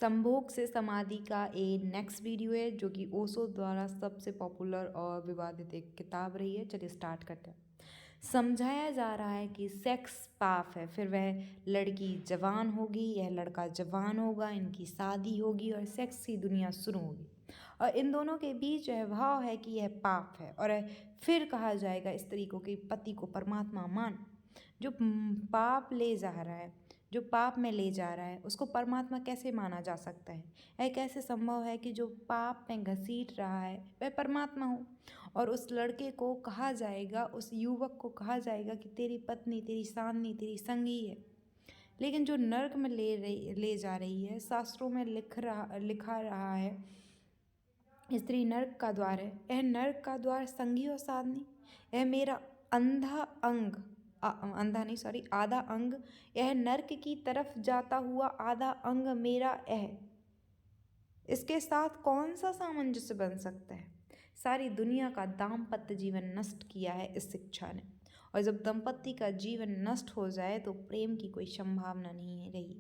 संभोग से समाधि का एक नेक्स्ट वीडियो है जो कि ओशो द्वारा सबसे पॉपुलर और विवादित एक किताब रही है। चलिए स्टार्ट करते हैं। समझाया जा रहा है कि सेक्स पाप है, फिर वह लड़की जवान होगी, यह लड़का जवान होगा, इनकी शादी होगी और सेक्स की दुनिया शुरू होगी और इन दोनों के बीच यह भाव है कि यह पाप है। और फिर कहा जाएगा इस तरीकों के पति को परमात्मा मान। जो पाप ले जा रहा है, जो पाप में ले जा रहा है, उसको परमात्मा कैसे माना जा सकता है? यह कैसे संभव है कि जो पाप में घसीट रहा है वह परमात्मा हो? और उस लड़के को कहा जाएगा, उस युवक को कहा जाएगा कि तेरी पत्नी, तेरी साधनी, तेरी संगी है। लेकिन जो नर्क में ले जा रही है, शास्त्रों में लिखा रहा है, स्त्री नर्क का द्वार है। यह नर्क का द्वार संगी और साधनी, यह मेरा अंधा अंग अंधा नहीं सॉरी आधा अंग, यह नर्क की तरफ जाता हुआ आधा अंग मेरा इसके साथ कौन सा सामंजस्य बन सकता है? सारी दुनिया का दाम्पत्य जीवन नष्ट किया है इस शिक्षा ने। और जब दंपति का जीवन नष्ट हो जाए तो प्रेम की कोई संभावना नहीं रही,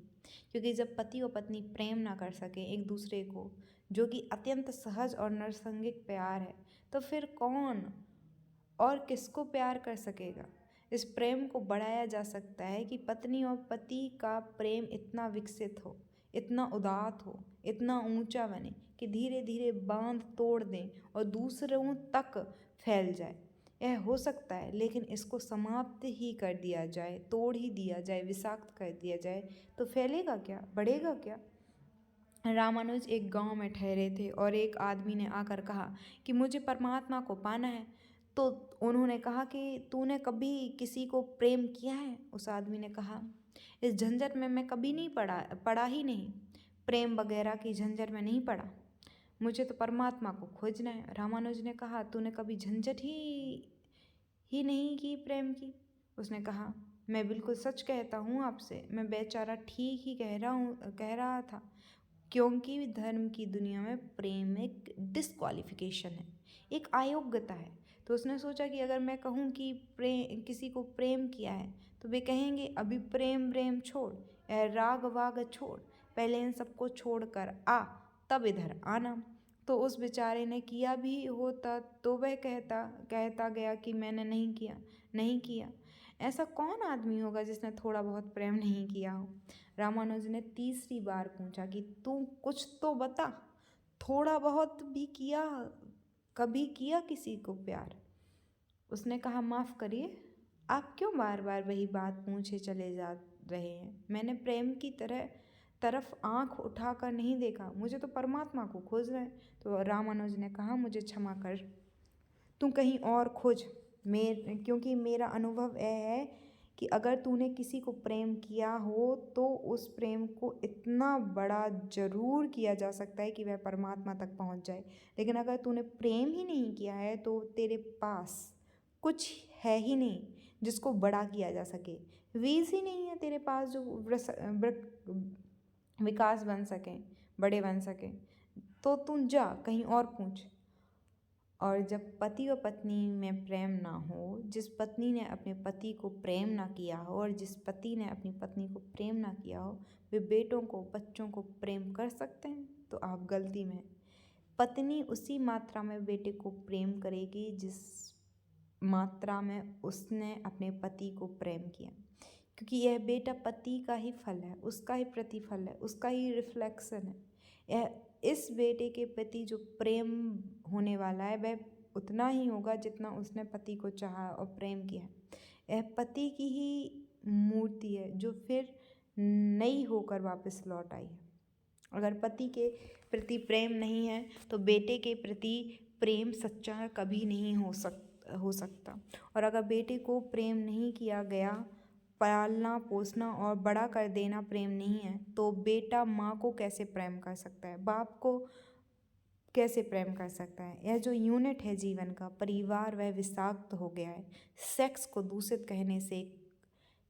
क्योंकि जब पति और पत्नी प्रेम ना कर सके एक दूसरे को, जो कि अत्यंत सहज और नैसर्गिक प्यार है, तो फिर कौन और किसको प्यार कर सकेगा? इस प्रेम को बढ़ाया जा सकता है कि पत्नी और पति का प्रेम इतना विकसित हो, इतना उदात्त हो, इतना ऊंचा बने कि धीरे धीरे बांध तोड़ दें और दूसरों तक फैल जाए। यह हो सकता है, लेकिन इसको समाप्त ही कर दिया जाए, तोड़ ही दिया जाए, विषाक्त कर दिया जाए तो फैलेगा क्या, बढ़ेगा क्या? रामानुज एक गांव में ठहरे थे और एक आदमी ने आकर कहा कि मुझे परमात्मा को पाना है। तो उन्होंने कहा कि तूने कभी किसी को प्रेम किया है? उस आदमी ने कहा, इस झंझट में मैं कभी नहीं पड़ा ही नहीं, प्रेम वगैरह की झंझट में नहीं पड़ा, मुझे तो परमात्मा को खोजना है। रामानुज ने कहा, तूने कभी झंझट ही नहीं की प्रेम की? उसने कहा, मैं बिल्कुल सच कहता हूँ आपसे, मैं बेचारा ठीक ही कह रहा था, क्योंकि धर्म की दुनिया में प्रेम एक डिस्क्वालिफिकेशन है, एक अयोग्यता है। तो उसने सोचा कि अगर मैं कहूँ कि किसी को प्रेम किया है तो वे कहेंगे अभी प्रेम छोड़, राग वाग छोड़, पहले इन सबको छोड़ कर आ, तब इधर आना। तो उस बेचारे ने किया भी होता तो वह कहता गया कि मैंने नहीं किया। ऐसा कौन आदमी होगा जिसने थोड़ा बहुत प्रेम नहीं किया हो? रामानुज ने तीसरी बार पूछा कि तू कुछ तो बता, थोड़ा बहुत भी किया, कभी किया किसी को प्यार? उसने कहा, माफ़ करिए, आप क्यों बार बार वही बात पूछे चले जा रहे हैं? मैंने प्रेम की तरफ आंख उठाकर नहीं देखा, मुझे तो परमात्मा को खोजना है। तो रामानुज ने कहा, मुझे क्षमा कर, तू कहीं और खोज, क्योंकि मेरा अनुभव यह है कि अगर तूने किसी को प्रेम किया हो तो उस प्रेम को इतना बड़ा जरूर किया जा सकता है कि वह परमात्मा तक पहुंच जाए। लेकिन अगर तूने प्रेम ही नहीं किया है तो तेरे पास कुछ है ही नहीं जिसको बड़ा किया जा सके, वीज ही नहीं है तेरे पास जो विकास बन सके, बड़े बन सके। तो तू जा कहीं और पूछ। और जब पति और पत्नी में प्रेम ना हो, जिस पत्नी ने अपने पति को प्रेम ना किया हो और जिस पति ने अपनी पत्नी को प्रेम ना किया हो, वे बेटों को, बच्चों को प्रेम कर सकते हैं? तो आप गलती में। पत्नी उसी मात्रा में बेटे को प्रेम करेगी जिस मात्रा में उसने अपने पति को प्रेम किया, क्योंकि यह बेटा पति का ही फल है, उसका ही प्रतिफल है, उसका ही रिफ्लेक्शन है। यह इस बेटे के प्रति जो प्रेम होने वाला है वह उतना ही होगा जितना उसने पति को चाहा और प्रेम किया है। यह पति की ही मूर्ति है जो फिर नई होकर वापस लौट आई है। अगर पति के प्रति प्रेम नहीं है तो बेटे के प्रति प्रेम सच्चा कभी नहीं हो सकता। और अगर बेटे को प्रेम नहीं किया गया, पालना पोसना और बड़ा कर देना प्रेम नहीं है, तो बेटा माँ को कैसे प्रेम कर सकता है, बाप को कैसे प्रेम कर सकता है? यह जो यूनिट है जीवन का, परिवार, वह विषाक्त हो गया है। सेक्स को दूषित कहने से,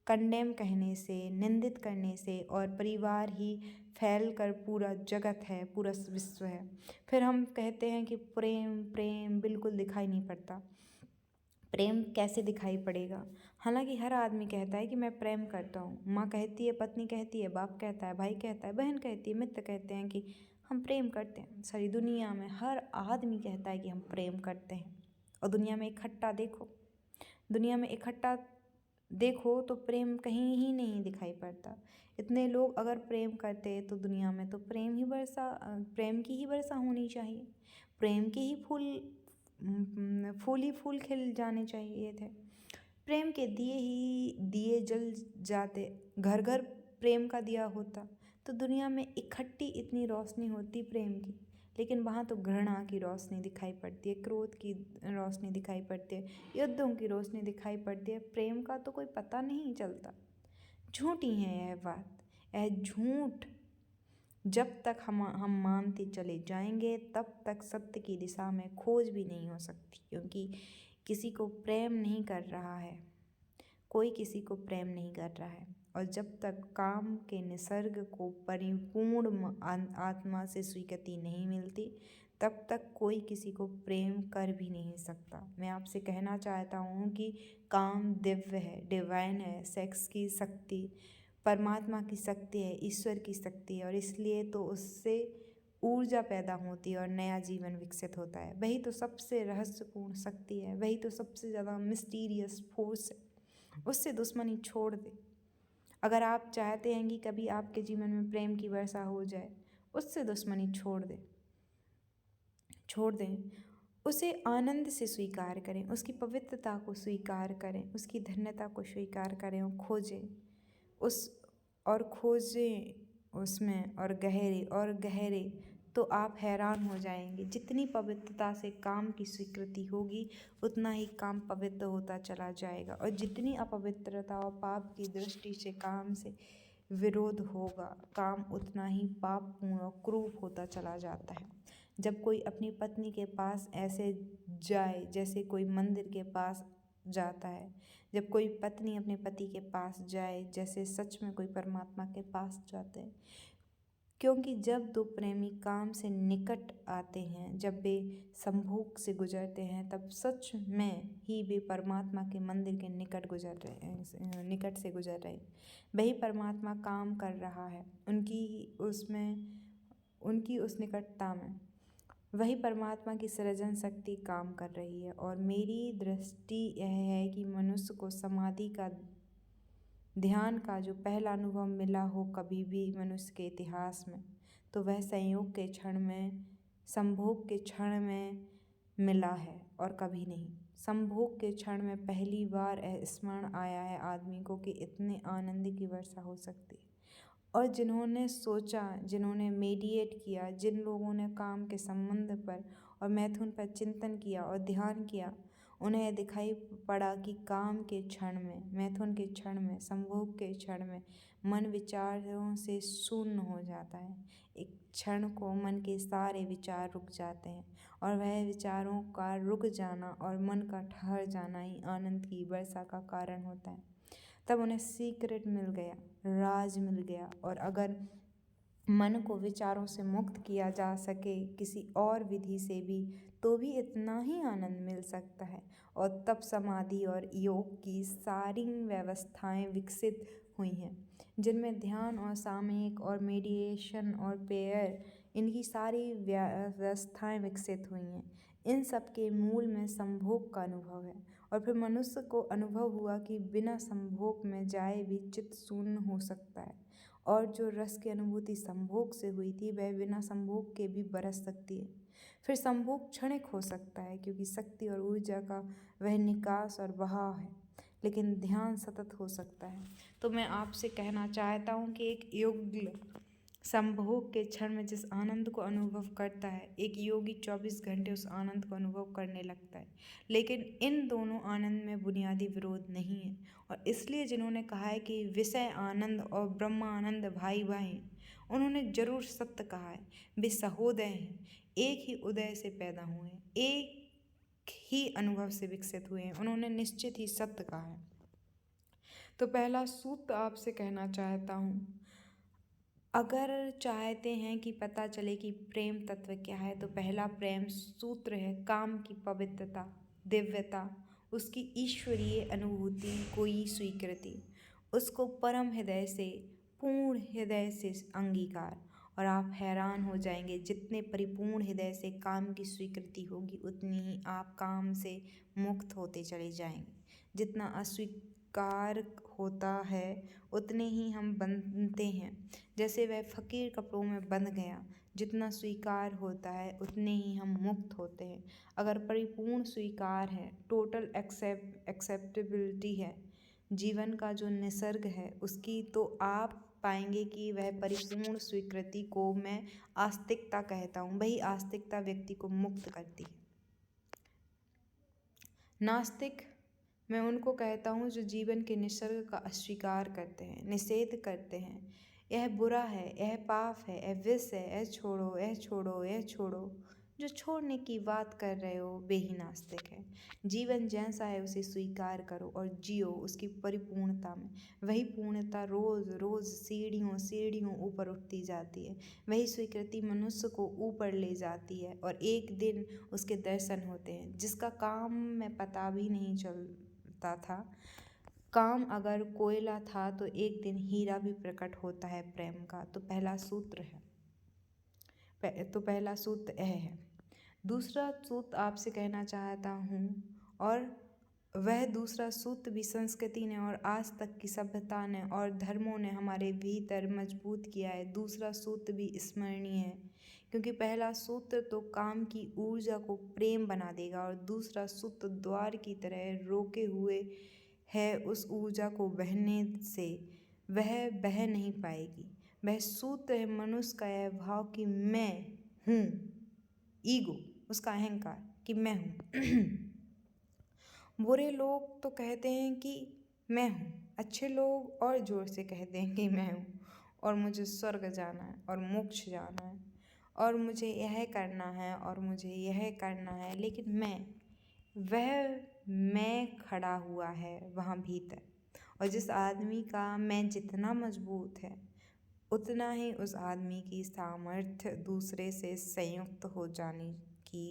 कंडेम कहने से, निंदित करने से, और परिवार ही फैल कर पूरा जगत है, पूरा विश्व है। फिर हम कहते हैं कि प्रेम प्रेम बिल्कुल दिखाई नहीं पड़ता। प्रेम कैसे दिखाई पड़ेगा? हालांकि हर आदमी कहता है कि मैं प्रेम करता हूँ। माँ कहती है, पत्नी कहती है, बाप कहता है, भाई कहता है, बहन कहती है, मित्र कहते हैं कि हम प्रेम करते हैं। सारी दुनिया में हर आदमी कहता है कि हम प्रेम करते हैं। और दुनिया में इकट्ठा देखो तो प्रेम कहीं ही नहीं दिखाई पड़ता। इतने लोग अगर प्रेम करते तो दुनिया में तो प्रेम की ही वर्षा होनी चाहिए। प्रेम के ही फूल ही फूल खिल जाने चाहिए थे। प्रेम के दिए जल जाते, घर घर प्रेम का दिया होता तो दुनिया में इकट्ठी इतनी रोशनी होती प्रेम की। लेकिन वहाँ तो घृणा की रोशनी दिखाई पड़ती है, क्रोध की रोशनी दिखाई पड़ती है, युद्धों की रोशनी दिखाई पड़ती है। प्रेम का तो कोई पता नहीं चलता। झूठी है यह बात, यह झूठ जब तक हम मानते चले जाएंगे तब तक सत्य की दिशा में खोज भी नहीं हो सकती। क्योंकि किसी को प्रेम नहीं कर रहा है, कोई किसी को प्रेम नहीं कर रहा है। और जब तक काम के निसर्ग को परिपूर्ण आत्मा से स्वीकृति नहीं मिलती तब तक कोई किसी को प्रेम कर भी नहीं सकता। मैं आपसे कहना चाहता हूँ कि काम दिव्य है, डिवाइन है। सेक्स की शक्ति परमात्मा की शक्ति है, ईश्वर की शक्ति है। और इसलिए तो उससे ऊर्जा पैदा होती है और नया जीवन विकसित होता है। वही तो सबसे रहस्यपूर्ण शक्ति है, वही तो सबसे ज़्यादा मिस्टीरियस फोर्स है। उससे दुश्मनी छोड़ दे। अगर आप चाहते हैं कि कभी आपके जीवन में प्रेम की वर्षा हो जाए, उससे दुश्मनी छोड़ दें। उसे आनंद से स्वीकार करें, उसकी पवित्रता को स्वीकार करें, उसकी धन्यता को स्वीकार करें और खोजें उसमें और गहरे तो आप हैरान हो जाएंगे। जितनी पवित्रता से काम की स्वीकृति होगी उतना ही काम पवित्र होता चला जाएगा। और जितनी अपवित्रता और पाप की दृष्टि से काम से विरोध होगा, काम उतना ही पापपूर्ण और क्रूर होता चला जाता है। जब कोई अपनी पत्नी के पास ऐसे जाए जैसे कोई मंदिर के पास जाता है, जब कोई पत्नी अपने पति के पास जाए जैसे सच में कोई परमात्मा के पास जाते हैं। क्योंकि जब दो प्रेमी काम से निकट आते हैं, जब वे संभोग से गुजरते हैं, तब सच में ही वे परमात्मा के मंदिर के निकट से गुजर रहे। वही परमात्मा काम कर रहा है उनकी उस निकटता में। वही परमात्मा की सृजन शक्ति काम कर रही है। और मेरी दृष्टि यह है कि मनुष्य को समाधि का, ध्यान का जो पहला अनुभव मिला हो कभी भी मनुष्य के इतिहास में, तो वह संयोग के क्षण में, संभोग के क्षण में मिला है और कभी नहीं। संभोग के क्षण में पहली बार स्मरण आया है आदमी को कि इतने आनंद की वर्षा हो सकती है। और जिन्होंने सोचा, जिन्होंने मेडिटेट किया, जिन लोगों ने काम के संबंध पर और मैथुन पर चिंतन किया और ध्यान किया, उन्हें दिखाई पड़ा कि काम के क्षण में, मैथुन के क्षण में, संभोग के क्षण में मन विचारों से शून्य हो जाता है। एक क्षण को मन के सारे विचार रुक जाते हैं और वह विचारों का रुक जाना और मन का ठहर जाना ही आनंद की वर्षा का कारण होता है। तब उन्हें सीक्रेट मिल गया, राज मिल गया। और अगर मन को विचारों से मुक्त किया जा सके किसी और विधि से भी, तो भी इतना ही आनंद मिल सकता है। और तब समाधि और योग की सारी व्यवस्थाएं विकसित हुई हैं, जिनमें ध्यान और सामयिक और मेडिटेशन और प्रेयर, इनकी सारी व्यवस्थाएं विकसित हुई हैं। इन सब के मूल में संभोग का अनुभव है। और फिर मनुष्य को अनुभव हुआ कि बिना संभोग में जाए भी चित्त शून्य हो सकता है। और जो रस की अनुभूति संभोग से हुई थी वह बिना संभोग के भी बरस सकती है। फिर संभोग क्षणिक हो सकता है क्योंकि शक्ति और ऊर्जा का वह निकास और बहाव है, लेकिन ध्यान सतत हो सकता है। तो मैं आपसे कहना चाहता हूँ कि एक योगी संभोग के क्षण में जिस आनंद को अनुभव करता है, एक योगी 24 घंटे उस आनंद को अनुभव करने लगता है। लेकिन इन दोनों आनंद में बुनियादी विरोध नहीं है। और इसलिए जिन्होंने कहा है कि विषय आनंद और ब्रह्मानंद भाई भाई, उन्होंने जरूर सत्य कहा है। वे सहोदय हैं, एक ही उदय से पैदा हुए हैं, एक ही अनुभव से विकसित हुए हैं। उन्होंने निश्चित ही सत्य कहा है। तो पहला सूत्र आपसे कहना चाहता हूँ, अगर चाहते हैं कि पता चले कि प्रेम तत्व क्या है, तो पहला प्रेम सूत्र है काम की पवित्रता, दिव्यता, उसकी ईश्वरीय अनुभूति, कोई स्वीकृति, उसको परम हृदय से, पूर्ण हृदय से अंगीकार। और आप हैरान हो जाएंगे, जितने परिपूर्ण हृदय से काम की स्वीकृति होगी उतनी ही आप काम से मुक्त होते चले जाएंगे। जितना अस्वीकार होता है उतने ही हम बनते हैं। जैसे वह फकीर कपड़ों में बंध गया, जितना स्वीकार होता है उतने ही हम मुक्त होते हैं। अगर परिपूर्ण स्वीकार है, टोटल एक्सेप्टेबिलिटी है जीवन का जो निसर्ग है उसकी, तो आप पाएंगे कि वह परिपूर्ण स्वीकृति को मैं आस्तिकता कहता हूँ। वही आस्तिकता व्यक्ति को मुक्त करती है। नास्तिक मैं उनको कहता हूँ जो जीवन के निसर्ग का अस्वीकार करते हैं, निषेध करते हैं। यह बुरा है, यह पाप है, यह विष है, यह छोड़ो, यह छोड़ो, यह छोड़ो। जो छोड़ने की बात कर रहे हो वे ही नास्तिक है। जीवन जैसा है उसे स्वीकार करो और जियो उसकी परिपूर्णता में। वही पूर्णता रोज रोज सीढ़ियों सीढ़ियों ऊपर उठती जाती है। वही स्वीकृति मनुष्य को ऊपर ले जाती है और एक दिन उसके दर्शन होते हैं, जिसका काम में पता भी नहीं चलता था। काम अगर कोयला था तो एक दिन हीरा भी प्रकट होता है प्रेम का। तो पहला सूत्र यह है। दूसरा सूत्र आपसे कहना चाहता हूँ, और वह दूसरा सूत्र भी संस्कृति ने और आज तक की सभ्यता ने और धर्मों ने हमारे भीतर मजबूत किया है। दूसरा सूत्र भी स्मरणीय है, क्योंकि पहला सूत्र तो काम की ऊर्जा को प्रेम बना देगा और दूसरा सूत्र द्वार की तरह रोके हुए है उस ऊर्जा को बहने से। वह बह नहीं पाएगी। वह सूत्र है मनुष्य का यह भाव कि मैं हूँ, ईगो, उसका अहंकार कि मैं हूँ। बुरे लोग तो कहते हैं कि मैं हूँ, अच्छे लोग और जोर से कहते हैं कि मैं हूँ, और मुझे स्वर्ग जाना है और मोक्ष जाना है और मुझे यह करना है और मुझे यह करना है। लेकिन मैं खड़ा हुआ है वहाँ भीतर, और जिस आदमी का मैं जितना मजबूत है उतना ही उस आदमी की सामर्थ्य दूसरे से संयुक्त हो जाने की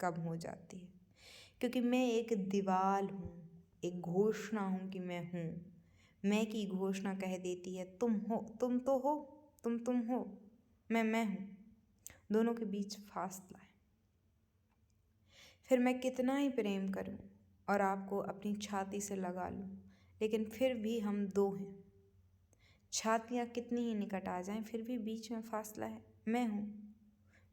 कम हो जाती है। क्योंकि मैं एक दीवार हूँ, एक घोषणा हूँ कि मैं हूँ। मैं की घोषणा कह देती है तुम हो, तुम तो हो, तुम हो, मैं हूँ। दोनों के बीच फासला है। फिर मैं कितना ही प्रेम करूँ और आपको अपनी छाती से लगा लूँ, लेकिन फिर भी हम दो हैं। छातियाँ कितनी ही निकट आ जाएं फिर भी बीच में फासला है। मैं हूँ,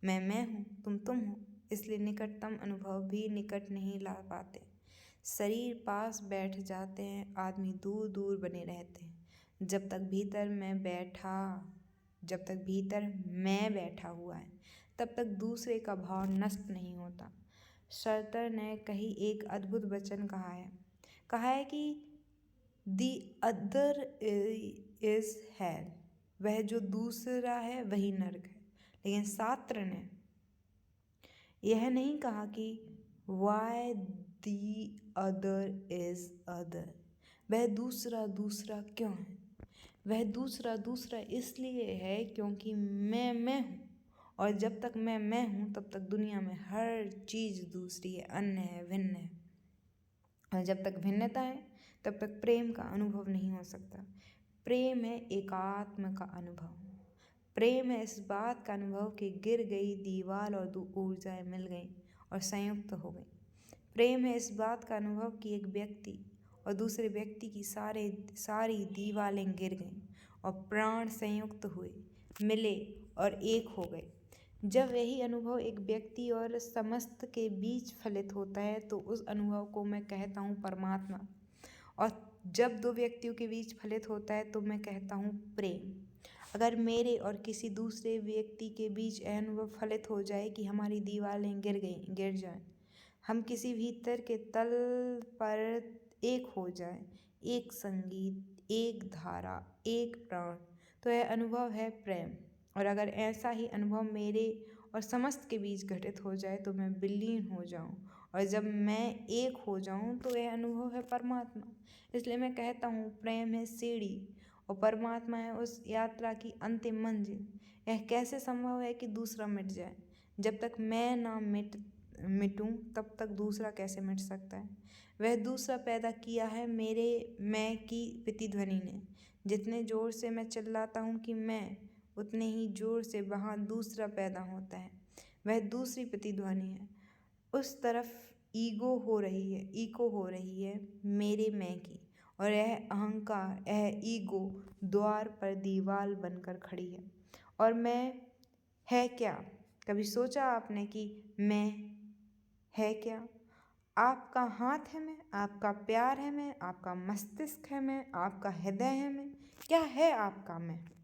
मैं हूँ, तुम हो। इसलिए निकटतम अनुभव भी निकट नहीं ला पाते। शरीर पास बैठ जाते हैं, आदमी दूर दूर बने रहते हैं। जब तक भीतर मैं बैठा हुआ है तब तक दूसरे का भाव नष्ट नहीं होता। सरतर ने कहीं एक अद्भुत वचन कहा है कि दी अदर इज हेल, वह जो दूसरा है वही नरक है। लेकिन शास्त्र ने यह नहीं कहा कि why the other is other, वह दूसरा क्यों है। वह दूसरा इसलिए है क्योंकि मैं हूँ, और जब तक मैं हूँ तब तक दुनिया में हर चीज़ दूसरी है, अन्य है, भिन्न है। और जब तक भिन्नता है तब तक प्रेम का अनुभव नहीं हो सकता। प्रेम है एकात्म का अनुभव। प्रेम है इस बात का अनुभव कि गिर गई दीवार और दो ऊर्जाएं मिल गईं और संयुक्त हो गई। प्रेम है इस बात का अनुभव कि एक व्यक्ति और दूसरे व्यक्ति की सारी दीवारें गिर गईं और प्राण संयुक्त हुए, मिले और एक हो गए। जब यही अनुभव एक व्यक्ति और समस्त के बीच फलित होता है तो उस अनुभव को मैं कहता हूँ परमात्मा। और जब दो व्यक्तियों के बीच फलित होता है तो मैं कहता हूँ प्रेम। अगर मेरे और किसी दूसरे व्यक्ति के बीच अनुभव फलित हो जाए कि हमारी दीवारें गिर जाएं, हम किसी भीतर के तल पर एक हो जाएं, एक संगीत, एक धारा, एक प्राण, तो यह अनुभव है प्रेम। और अगर ऐसा ही अनुभव मेरे और समस्त के बीच घटित हो जाए तो मैं विलीन हो जाऊं, और जब मैं एक हो जाऊं तो यह अनुभव है परमात्मा। इसलिए मैं कहता हूँ प्रेम है सीढ़ी और परमात्मा है उस यात्रा की अंतिम मंजिल। यह कैसे संभव है कि दूसरा मिट जाए। जब तक मैं ना मिटूं तब तक दूसरा कैसे मिट सकता है। वह दूसरा पैदा किया है मेरे मैं की प्रतिध्वनि ने। जितने जोर से मैं चिल्लाता हूँ कि मैं, उतने ही जोर से वहाँ दूसरा पैदा होता है। वह दूसरी प्रतिध्वनि है। उस तरफ इको हो रही है मेरे मैं की, और यह अहंकार, यह ईगो द्वार पर दीवार बनकर खड़ी है। और मैं है क्या? कभी सोचा आपने कि मैं है क्या? आपका हाथ है मैं, आपका प्यार है मैं, आपका मस्तिष्क है मैं, आपका हृदय है मैं। क्या है आपका मैं?